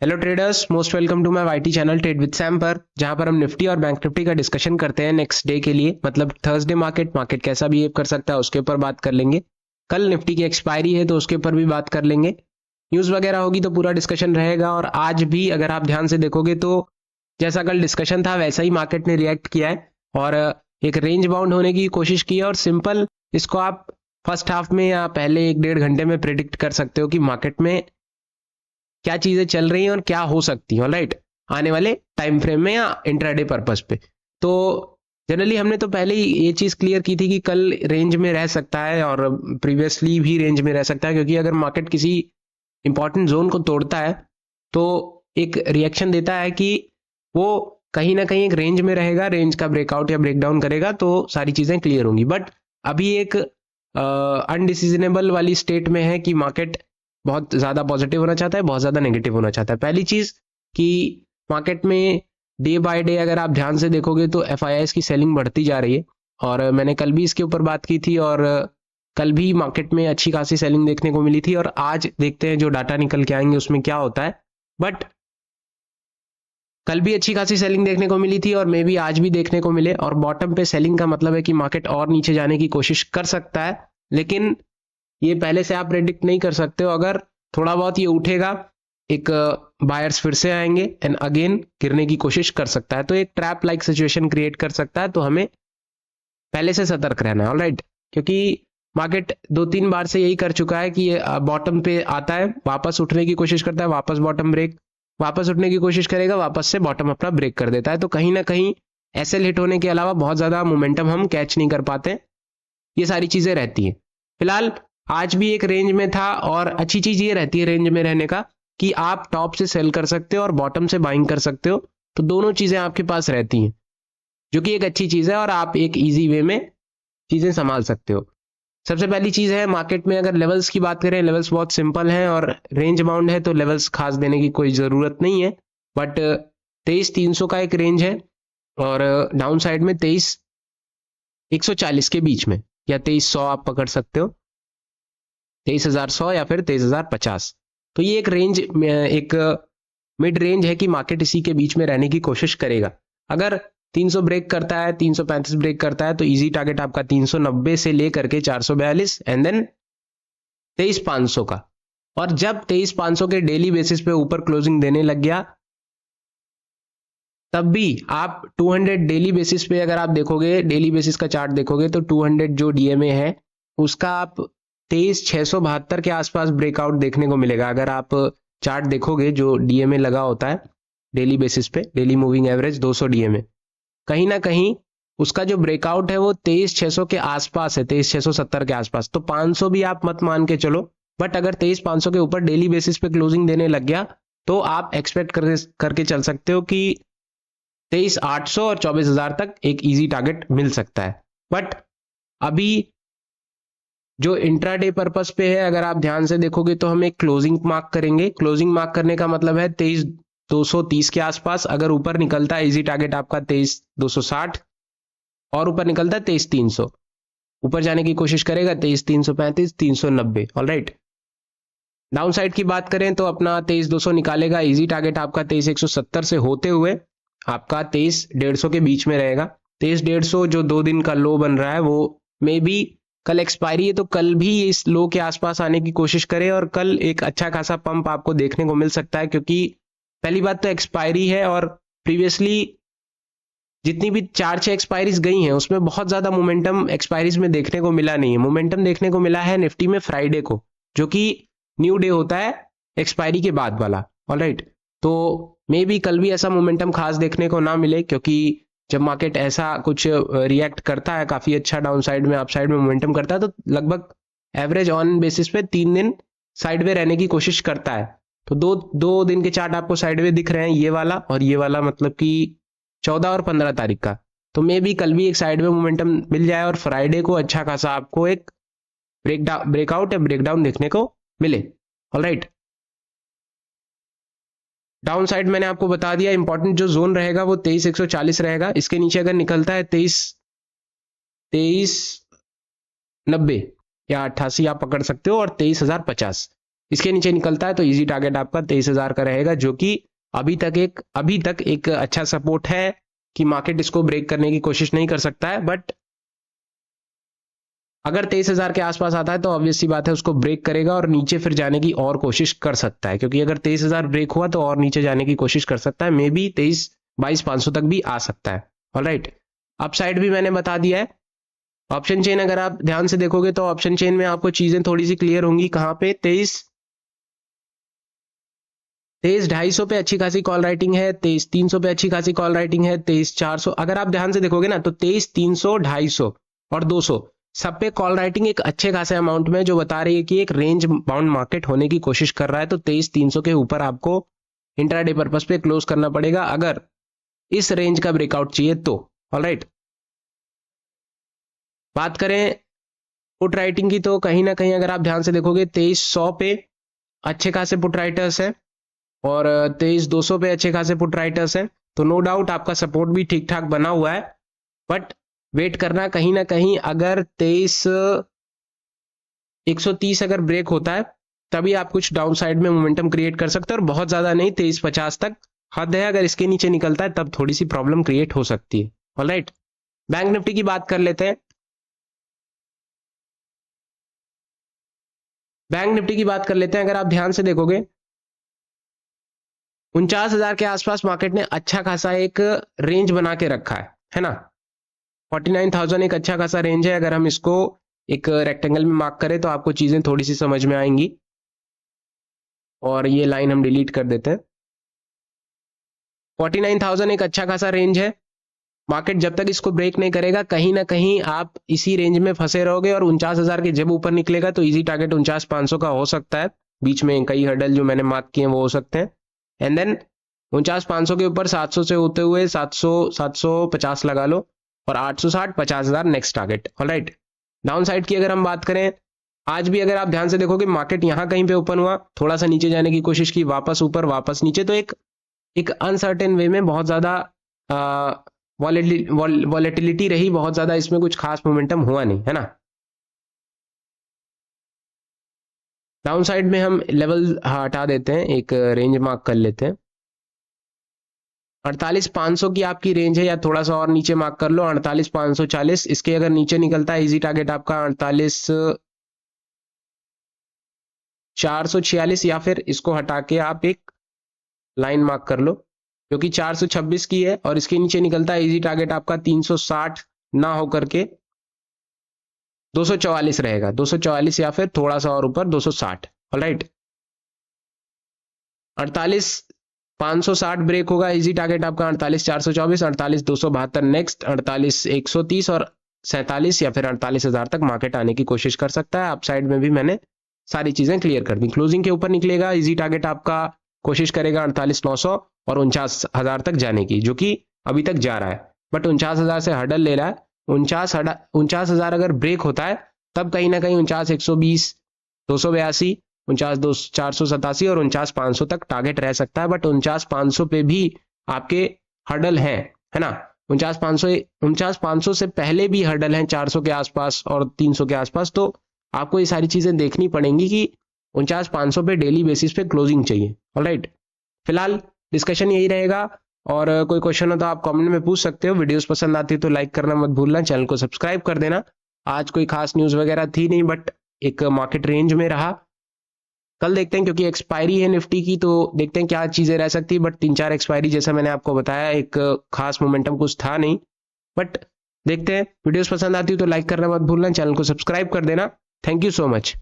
Hello traders, most welcome to my YT channel trade with Sam पर, जहां पर हम निफ्टी और बैंक निफ्टी का डिस्कशन करते हैं नेक्स्ट डे के लिए। मतलब थर्सडे मार्केट कैसा बिहेव कर सकता है उसके ऊपर बात कर लेंगे। कल निफ्टी की एक्सपायरी है तो उसके ऊपर भी बात कर लेंगे। न्यूज़ वगैरह होगी तो पूरा डिस्कशन रहेगा। और आज भी अगर आप ध्यान से देखोगे तो जैसा कल डिस्कशन था वैसा ही मार्केट ने रिएक्ट किया है और एक रेंज बाउंड होने की कोशिश की है। और सिंपल इसको आप फर्स्ट हाफ में या पहले 1-1.5 घंटे में प्रिडिक्ट कर सकते हो कि मार्केट में क्या चीजें चल रही हैं और क्या हो सकती हैं, ऑलराइट, आने वाले टाइम फ्रेम में या इंट्राडे पर्पस पे। तो जनरली हमने तो पहले ही ये चीज क्लियर की थी कि कल रेंज में रह सकता है और प्रीवियसली भी रेंज में रह सकता है, क्योंकि अगर मार्केट किसी इंपॉर्टेंट जोन को तोड़ता है तो एक रिएक्शन देता है कि वो कहीं ना कहीं एक रेंज में रहेगा, रेंज का ब्रेकआउट या ब्रेकडाउन करेगा तो सारी चीजें क्लियर होंगी। बट अभी एक अनडिसीजनेबल वाली स्टेट में है कि मार्केट बहुत ज्यादा पॉजिटिव होना चाहता है, बहुत ज्यादा नेगेटिव होना चाहता है। पहली चीज कि मार्केट में डे बाय डे अगर आप ध्यान से देखोगे तो एफआईआईस की सेलिंग बढ़ती जा रही है और मैंने कल भी इसके ऊपर बात की थी और कल भी मार्केट में अच्छी खासी सेलिंग देखने को मिली थी। और आज देखते हैं जो डाटा निकल के आएंगे उसमें क्या होता है। बट कल भी अच्छी खासी सेलिंग देखने को मिली थी और मे भी आज भी देखने को मिले। और बॉटम पे सेलिंग का मतलब है कि मार्केट और नीचे जाने की कोशिश कर सकता है, लेकिन ये पहले से आप प्रेडिक्ट नहीं कर सकते हो। अगर थोड़ा बहुत ये उठेगा, एक बायर्स फिर से आएंगे एंड अगेन गिरने की कोशिश कर सकता है, तो एक ट्रैप लाइक सिचुएशन क्रिएट कर सकता है। तो हमें पहले से सतर्क रहना है, ऑलराइट, क्योंकि मार्केट 2-3 बार से यही कर चुका है कि ये बॉटम पे आता है, वापस उठने की कोशिश करता है, वापस बॉटम ब्रेक, वापस उठने की कोशिश करेगा, वापस से बॉटम अपना ब्रेक कर देता है। तो कहीं ना कहीं एसएल हिट होने के अलावा बहुत ज्यादा मोमेंटम हम कैच नहीं कर पाते। ये सारी चीजें रहती हैं। फिलहाल आज भी एक रेंज में था और अच्छी चीज ये रहती है रेंज में रहने का कि आप टॉप से सेल कर सकते हो और बॉटम से बाइंग कर सकते हो। तो दोनों चीजें आपके पास रहती हैं, जो कि एक अच्छी चीज है और आप एक इजी वे में चीजें संभाल सकते हो। सबसे पहली चीज है मार्केट में अगर लेवल्स की बात करें, लेवल्स बहुत सिंपल हैं और रेंज बाउंड है तो लेवल्स खास देने की कोई जरूरत नहीं है। बट 23,300 का एक रेंज है और डाउन साइड में 23,140 के बीच में, या 23,100 आप पकड़ सकते हो, 23,100 या फिर 23,050। तो ये एक रेंज, एक मिड रेंज है कि मार्केट इसी के बीच में रहने की कोशिश करेगा। अगर 300 ब्रेक करता है, 335 ब्रेक करता है तो इजी टारगेट आपका 390 से लेकर के 442 एंड देन 23,500 का। और जब 23,500 के डेली बेसिस पे ऊपर क्लोजिंग देने लग गया तब भी आप 200 डेली बेसिस पे अगर आप देखोगे, डेली बेसिस का चार्ट देखोगे तो 200 जो डीएमए है उसका आप 23,672 के आसपास ब्रेकआउट देखने को मिलेगा। अगर आप चार्ट देखोगे जो डीएमए लगा होता है डेली बेसिस पे, डेली मूविंग एवरेज 200 डीएमए, कहीं ना कहीं उसका जो ब्रेकआउट है वो 23,600 के आसपास है, 23,670 के आसपास। तो 500 भी आप मत मान के चलो, बट अगर 23,500 के ऊपर डेली बेसिस पे क्लोजिंग देने लग गया तो आप एक्सपेक्ट करके चल सकते हो कि 23,800 और 24,000 तक एक इजी टारगेट मिल सकता है। बट अभी जो इंट्राडे पर्पस पे है, अगर आप ध्यान से देखोगे तो हम एक क्लोजिंग मार्क करेंगे। क्लोजिंग मार्क करने का मतलब है 23,230 के आसपास। अगर ऊपर निकलता है इजी टारगेट आपका 23,260 और ऊपर निकलता है 23,300, ऊपर जाने की कोशिश करेगा 23,335, 390, ऑलराइट। डाउन साइड की बात करें तो अपना 23,200 निकालेगा, इजी टारगेट आपका 23,170 से होते हुए आपका 23,150 के बीच में रहेगा। 23,150 जो 2 दिन का लो बन रहा है वो मे बी कल एक्सपायरी है तो कल भी इस लो के आसपास आने की कोशिश करें और कल एक अच्छा खासा पंप आपको देखने को मिल सकता है, क्योंकि पहली बात तो एक्सपायरी है और प्रीवियसली जितनी भी 4-6 एक्सपायरीज गई हैं उसमें बहुत ज्यादा मोमेंटम एक्सपायरीज में देखने को मिला नहीं है। मोमेंटम देखने को मिला है निफ्टी में फ्राइडे को, जो कि न्यू डे होता है एक्सपायरी के बाद वाला, ऑलराइट। तो मे बी कल भी ऐसा मोमेंटम खास देखने को ना मिले, क्योंकि जब मार्केट ऐसा कुछ रिएक्ट करता है काफी अच्छा डाउन साइड में, अप साइड में मोमेंटम करता है, तो लगभग एवरेज ऑन बेसिस पे 3 दिन साइडवे रहने की कोशिश करता है। तो दो दिन के चार्ट आपको साइडवे दिख रहे हैं, ये वाला और ये वाला, मतलब कि 14 और 15 तारीख का। तो मे बी कल भी एक साइडवे मोमेंटम मिल जाए और फ्राइडे को अच्छा खासा आपको एक ब्रेकआउट या ब्रेकडाउन देखने को मिले, ऑलराइट। डाउन साइड मैंने आपको बता दिया, इंपॉर्टेंट जो जोन रहेगा वो 23,140 रहेगा। इसके नीचे अगर निकलता है 23,90 या 88 आप पकड़ सकते हो और 23,050। इसके नीचे निकलता है तो इजी टारगेट आपका 23,000 का रहेगा, जो कि अभी तक एक अच्छा सपोर्ट है कि मार्केट इसको ब्रेक करने की कोशिश नहीं कर सकता है। बट अगर 23,000 के आसपास आता है तो ऑब्वियस सी बात है उसको ब्रेक करेगा और नीचे फिर जाने की और कोशिश कर सकता है, क्योंकि अगर 23,000 ब्रेक हुआ तो और नीचे जाने की कोशिश कर सकता है, मे बी 22,500 तक भी आ सकता है। ऑलराइट, अपसाइड भी मैंने बता दिया है। ऑप्शन चेन अगर आप ध्यान से देखोगे तो ऑप्शन चेन में आपको चीजें थोड़ी सी क्लियर होंगी। कहां पे 23,250 पे अच्छी खासी कॉल राइटिंग है, 23,300 पे अच्छी खासी कॉल राइटिंग है, 23,400 अगर आप ध्यान से देखोगे ना तो 23,300, 250 और 200 सब पे कॉल राइटिंग एक अच्छे खासे अमाउंट में, जो बता रही है कि एक रेंज बाउंड मार्केट होने की कोशिश कर रहा है। तो 23,300 के ऊपर आपको इंट्राडे पर्पस पे क्लोज करना पड़ेगा अगर इस रेंज का ब्रेकआउट चाहिए तो। ऑलराइट, बात करें पुट राइटिंग की तो कहीं ना कहीं अगर आप ध्यान से देखोगे 23,100 पे अच्छे खासे पुट राइटर्स हैं और 23,200 पे अच्छे खासे पुट राइटर्स हैं। तो नो डाउट आपका सपोर्ट भी ठीक ठाक बना हुआ है, बट वेट करना कहीं ना कहीं। अगर 23,130 अगर ब्रेक होता है तभी आप कुछ डाउन साइड में मोमेंटम क्रिएट कर सकते हैं, और बहुत ज्यादा नहीं, 23,50 तक हद है। अगर इसके नीचे निकलता है तब थोड़ी सी प्रॉब्लम क्रिएट हो सकती है। ऑलराइट, बैंक निफ्टी की बात कर लेते हैं। अगर आप ध्यान से देखोगे 49,000 के आसपास मार्केट ने अच्छा खासा एक रेंज बना के रखा है ना। 49,000 एक अच्छा खासा रेंज है। अगर हम इसको एक रेक्टेंगल में मार्क करें तो आपको चीजें थोड़ी सी समझ में आएंगी, और ये लाइन हम डिलीट कर देते हैं। 49,000 एक अच्छा खासा रेंज है। मार्केट जब तक इसको ब्रेक नहीं करेगा कहीं ना कहीं आप इसी रेंज में फंसे रहोगे, और 49,000 के जब ऊपर निकलेगा तो इजी टारगेट 49,500 का हो सकता है। बीच में कई हर्डल जो मैंने मार्क किए हैं वो हो सकते हैं। एंड देन 49,500 के ऊपर 700 से होते हुए 700, 750 लगा लो, और 860, 50,000 next target. Alright, down side की अगर हम बात करें, आज भी अगर आप ध्यान से देखोगे मार्केट यहां कहीं पे ओपन हुआ, थोड़ा सा नीचे जाने की कोशिश की, वापस ऊपर वापस नीचे, तो एक अनसर्टेन वे में बहुत ज्यादा वॉलेटिलिटी रही, बहुत ज्यादा इसमें कुछ खास मोमेंटम हुआ नहीं, है ना। डाउन साइड में हम लेवल हटा देते हैं, एक रेंज मार्क कर लेते हैं। 48,500 की आपकी रेंज है, या थोड़ा सा और नीचे मार्क कर लो 48,540। इसके अगर नीचे निकलता है इजी टारगेट आपका 48,446, या फिर इसको हटा के आप एक लाइन मार्क कर लो, क्योंकि 426 की है, और इसके नीचे निकलता है इजी टारगेट आपका 360 ना होकर के 244 रहेगा। 244 या फिर थोड़ा सा और ऊपर 260। ऑलराइट, 48,560 ब्रेक होगा, इजी टारगेट आपका 48,424, 48,272 नेक्स्ट, 48,130 और 47 या फिर 48,000 तक मार्केट आने की कोशिश कर सकता है। अपसाइड में भी मैंने सारी चीजें क्लियर कर दी। क्लोजिंग के ऊपर निकलेगा, इजी टारगेट आपका कोशिश करेगा 48,900 और 49,000 तक जाने की, जो कि अभी तक जा रहा है, बट 49,000 से हर्डल ले रहा है। 49,000 अगर ब्रेक होता है तब कहीं ना कहीं 49,120, 282, 49,487 और 49,500 तक टारगेट रह सकता है। बट 49,500 पे भी आपके हर्डल हैं, है ना। 49,500 से पहले भी हर्डल हैं 400 के आसपास और 300 के आसपास। तो आपको ये सारी चीजें देखनी पड़ेंगी कि 49,500 पे डेली बेसिस पे क्लोजिंग चाहिए। ऑलराइट, फिलहाल डिस्कशन यही रहेगा, और कोई क्वेश्चन हो तो आप कमेंट में पूछ सकते हो। वीडियोस पसंद आती है तो लाइक करना मत भूलना, चैनल को सब्सक्राइब कर देना। आज कोई खास न्यूज वगैरह थी नहीं, बट एक मार्केट रेंज में रहा। कल देखते हैं, क्योंकि एक्सपायरी है निफ्टी की, तो देखते हैं क्या चीजें रह सकती है। बट 3-4 एक्सपायरी जैसा मैंने आपको बताया, एक खास मोमेंटम कुछ था नहीं, बट देखते हैं। वीडियोस पसंद आती है तो लाइक करना मत भूलना, चैनल को सब्सक्राइब कर देना। Thank you so much.